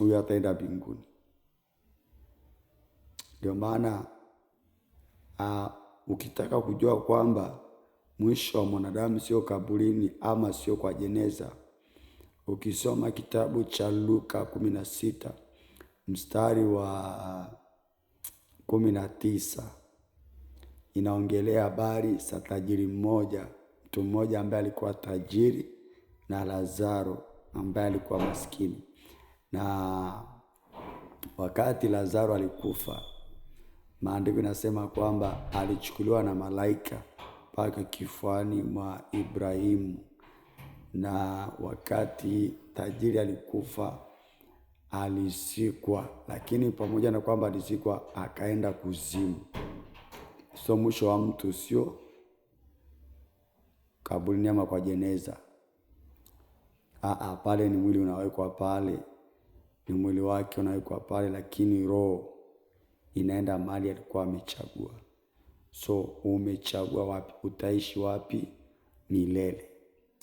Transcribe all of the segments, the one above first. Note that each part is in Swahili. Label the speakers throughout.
Speaker 1: huyo ataenda mbinguni. Ndio maana ukitaka kujua kwamba mwisho wa mwanadamu sio kaburini ama sio kwa jeneza, ukisoma kitabu cha Luka 16 mstari wa 19 inaongelea habari za tajiri mmoja, mtu mmoja ambaye alikuwa tajiri na Lazaro ambaye alikuwa maskini. Na wakati Lazaro alikufa, maandiko inasema kwamba alichukuliwa na malaika mpaka kifuani mwa Ibrahimu. Na wakati tajiri alikufa alizikwa, lakini pamoja na kwamba alizikwa akaenda kuzimu. So mwisho wa mtu sio kaburini ama kwa jeneza. Pale ni mwili unawekwa pale, ni mwili wake unawekwa pale, lakini roho inaenda mahali alikuwa amechagua. So umechagua wapi? Utaishi wapi milele?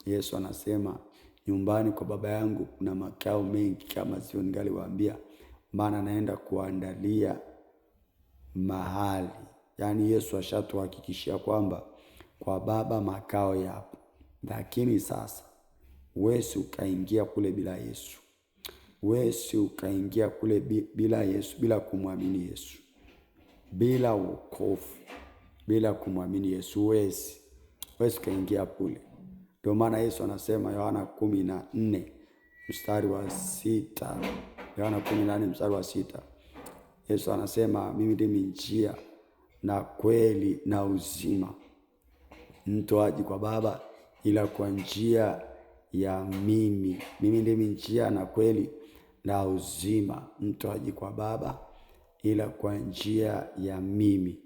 Speaker 1: Yesu anasema nyumbani kwa Baba yangu kuna makao mengi, kama sio ningaliwaambia, maana naenda kuandalia mahali. Yaani Yesu ashatuhakikishia kwamba kwa Baba makao yapo. Lakini sasa wesi ukaingia kule bila Yesu. Wesi ukaingia kule bila Yesu, bila kumwamini Yesu, bila wokovu, bila kumwamini Yesu, wesi ukaingia kule. Ndio maana Yesu anasema Yohana 14 mstari wa 6. Yohana 14 mstari wa 6. Yesu anasema mimi ndimi njia na kweli na uzima. Mtu haji kwa Baba ila kwa njia ya mimi. Mimi ndimi njia na kweli na uzima. Mtu haji kwa Baba ila kwa njia ya mimi.